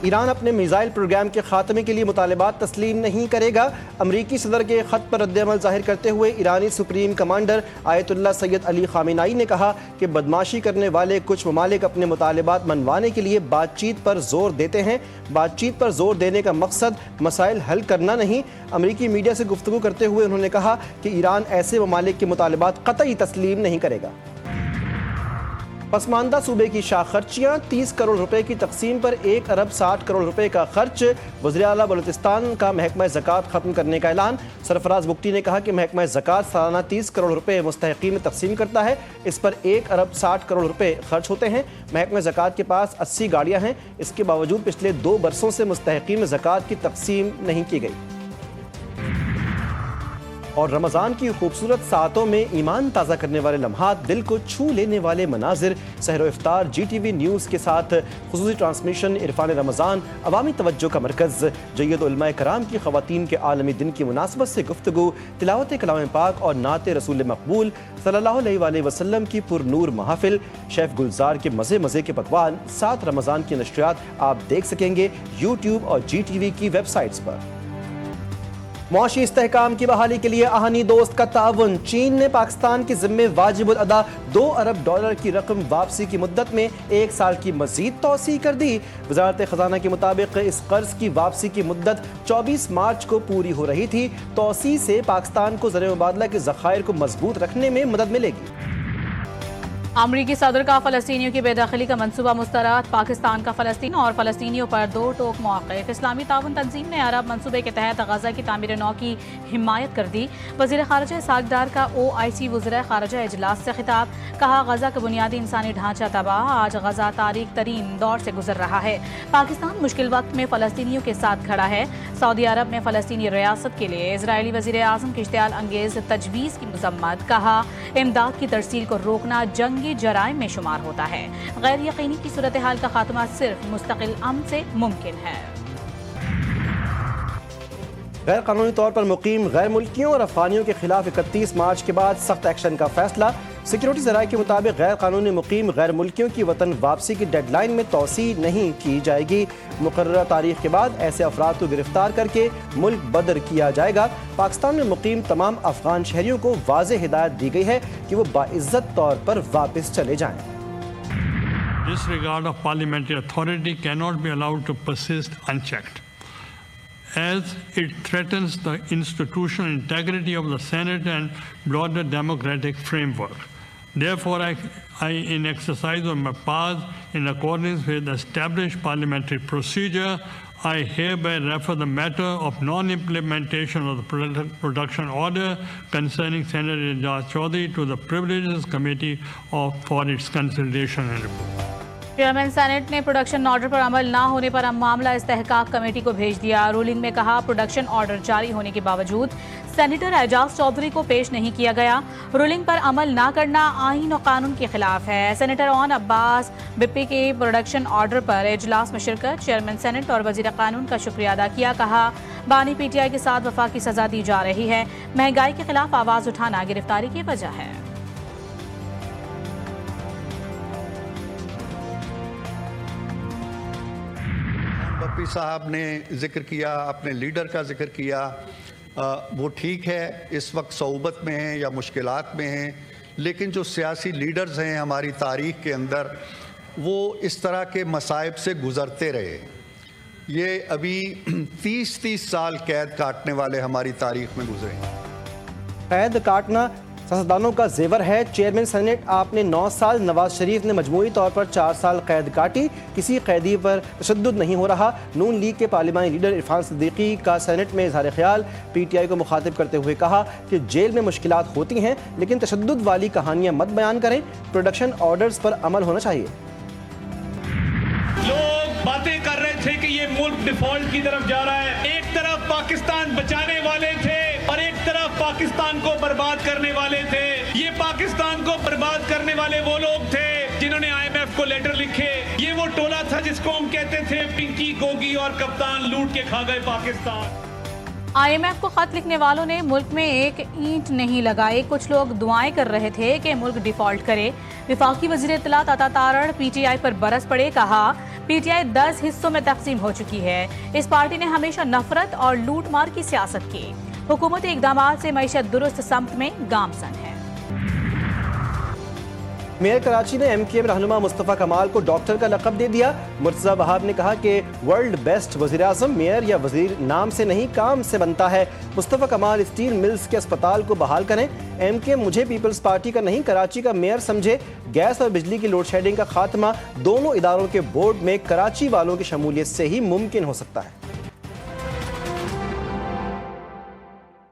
Iran अपने missile programme के खात्मे के लिए मुतालबात तस्लीम नहीं करेगा। अमरीकी सदर के खत पर रद्द-ए-अमल जाहिर करते हुए ईरानी supreme commander Ayatollah Sayyid Ali Khamenei ने कहा कि बदमाशी करने वाले कुछ ममालिक अपने मुतालबात मनवाने के लिए बातचीत पर जोर देते हैं। बातचीत पर जोर देने का मकसद मसाइल हल करना नहीं। अमरीकी मीडिया से गुफ्तगू करते हुए उन्होंने कहा कि ईरान ऐसे ममालिक के मुतालबात कतई तस्लीम नहीं करेगा। पसमानदा सूबे की शाख खर्चियाँ 30 करोड़ रुपए की तकसीम पर 1 अरब 60 करोड़ रुपए का खर्च। वज़ीर आला बलूचिस्तान का महकमा ज़कात ख़त्म करने का ऐलान। सरफराज बुगटी ने कहा कि महकमा ज़कात सालाना 30 करोड़ रुपए मुस्तहिकीन में तकसीम करता है। इस पर 1 अरब 60 करोड़ रुपए खर्च होते हैं। महकमा ज़कात के पास 80 गाड़ियाँ हैं। इसके बावजूद पिछले 2 बरसों से मुस्तहिकीन में ज़कात की तकसीम नहीं की गई। और रमज़ान की खूबसूरत सातों में ईमान ताज़ा करने वाले लम्हात, दिल को छू लेने वाले मनाजिर, सहरो इफ्तार GTV न्यूज़ के साथ खुसूसी ट्रांसमिशन इरफान रमज़ान अवामी तवज्जो का मरकज़। जय्यद उलमा कराम की ख़वातीन के आलमी दिन की मुनासबत से गुफ्तगू, तिलावत कलाम पाक और नात रसूल मकबूल सल्लल्लाहु अलैहि वसल्लम की पुरनूर महफिल, शेफ़ गुलजार के मज़े मज़े के पकवान। 7 रमज़ान की नशरियात आप देख सकेंगे YouTube और GTV की वेबसाइट्स पर। मुआशी इस्तेहकाम की बहाली के लिए आहनी दोस्त का ताउन। चीन ने पाकिस्तान के जिम्मे वाजिबुल अदा $2 अरब की रकम वापसी की मुद्दत में 1 साल की मजीद तौसी कर दी। वजारत खजाना के मुताबिक इस कर्ज की वापसी की मुद्दत 24 मार्च को पूरी हो रही थी। तौसी से पाकिस्तान को ज़र मुबादला के ज़खायर को मजबूत रखने में मदद मिलेगी। अमरीकी सदर का फ़लस्तीनियों की बेदखली का मंसूबा मुस्तरद। पाकिस्तान का फ़लस्तीन और फ़लस्तीनियों पर 2 टोक मौक़िफ़। इस्लामी ताउन तंजीम ने अरब मंसूबे के तहत गज़ा की तामीर नौ की हिमायत कर दी। वज़ीर ख़ारिजा इसहाक़ डार का OIC वज़ीर ख़ारिजा इजलास से खिताब। कहा, गज़ा का बुनियादी इंसानी ढांचा तबाह। आज गज़ा तारीख तरीन दौर से गुजर रहा है। पाकिस्तान मुश्किल वक्त में फ़लस्तीनियों के साथ खड़ा है। सऊदी अरब में फ़लस्तीनी रियासत के लिए इजरायली वज़ीर आज़म की इश्तियाल अंगेज़ तजवीज़ की मज़म्मत। कहा, इमदाद की तरसील को रोकना जंगी जराइम में शुमार होता है। गैर यकीनी की सूरत हाल का खात्मा सिर्फ मुस्तकिल अमन से मुमकिन है। गैर कानूनी तौर पर मुकीम गैर मुल्कियों और अफगानियों के खिलाफ 31 मार्च के बाद सख्त एक्शन का फैसला। सिक्योरिटी ज़राए के मुताबिक गैर कानूनी मुकीम गैर मुल्कियों की वतन वापसी की डेडलाइन में तौसी नहीं की जाएगी। मुकर्ररा तारीख के बाद ऐसे अफराद को गिरफ्तार करके मुल्क बदर किया जाएगा। पाकिस्तान में मुकीम तमाम अफगान शहरियों को वाज़ेह हिदायत दी गई है कि वो बाइज्जत तौर पर वापस चले जाएं। Disregard of parliamentary authority cannot be allowed to persist unchecked, as it threatens the institutional integrity of the Senate and broader democratic framework. Therefore, I in exercise of my powers in accordance with established parliamentary procedure, I hereby refer the matter of non-implementation of the production order concerning Senator Ejaz Chaudhry to the Privileges Committee for its consideration and report. Chairman senate ने production order पर अमल ना होने पर मामला इस्तेहकाक committee को भेज दिया। Ruling में कहा, प्रोडक्शन ऑर्डर जारी होने के बावजूद सेनेटर एजाज चौधरी को पेश नहीं किया गया। रूलिंग पर अमल ना करना आईन और कानून के खिलाफ है। सेनेटर ओन अब्बास बिप्पी के प्रोडक्शन ऑर्डर पर इजलास में शिरकत। चेयरमैन सेनेट और वजीर कानून का शुक्रिया अदा किया। कहा, बानी PTI के साथ वफा की सजा दी जा रही है। महंगाई के खिलाफ आवाज उठाना गिरफ्तारी की वजह है। बप्पी साहब ने जिक्र किया, अपने लीडर का जिक्र किया, वो ठीक है, इस वक्त सऊबत में हैं या मुश्किलात में हैं, लेकिन जो सियासी लीडर्स हैं हमारी तारीख़ के अंदर, वो इस तरह के मसाइब से गुज़रते रहे। ये अभी 30 साल कैद काटने वाले हमारी तारीख़ में गुजरे। कैद काटना सियासतदानों का जेवर है। चेयरमैन सेनेट आपने 9 साल, नवाज शरीफ ने मजमूई तौर पर 4 साल कैद काटी। किसी कैदी पर तशद्दुद नहीं हो रहा। नून लीग के पार्लिमानी लीडर इरफान सिद्दीकी का सेनेट में इजहार ख्याल। PTI को मुखातिब करते हुए कहा कि जेल में मुश्किलात होती हैं, लेकिन तशद्दुद वाली कहानियां मत बयान करें। प्रोडक्शन ऑर्डर्स पर अमल होना चाहिए। लोग बातें कर रहे थे कि ये मुल्क डिफॉल्ट की तरफ जा रहा है। एक तरफ पाकिस्तान बचाने वाले थे और एक तरफ पाकिस्तान को बर्बाद करने वाले थे। ये पाकिस्तान को बर्बाद करने वाले वो लोग थे जिन्होंने IMF को लेटर लिखे। ये वो टोला था जिसको हम कहते थे पिंकी, गोगी और कप्तान लूट के खा गए पाकिस्तान। IMF को खत लिखने वालों ने मुल्क में एक ईंट नहीं लगाई। कुछ लोग दुआएं कर रहे थे कि मुल्क डिफॉल्ट करे। विफाकी वजीर इत्तलात अता तारड़ PTI पर बरस पड़े। कहा, PTI 10 हिस्सों में तकसीम हो चुकी है। इस पार्टी ने हमेशा नफरत और लूट मार की सियासत की। हुकूमती इकदामात से मईशत दुरुस्त समत में गामसन है। मेयर कराची ने MKM रहनुमा मुस्तफ़ा कमाल को डॉक्टर का लक़ब दे दिया। मुर्तज़ा वहाब ने कहा कि वर्ल्ड बेस्ट वज़ीर-ए-आज़म मेयर या वज़ीर नाम से नहीं काम से बनता है। मुस्तफ़ा कमाल स्टील मिल्स के अस्पताल को बहाल करें। MKM मुझे पीपल्स पार्टी का नहीं कराची का मेयर समझे। गैस और बिजली की लोड शेडिंग का खात्मा दोनों इदारों के बोर्ड में कराची वालों की शमूलियत से ही मुमकिन हो सकता है।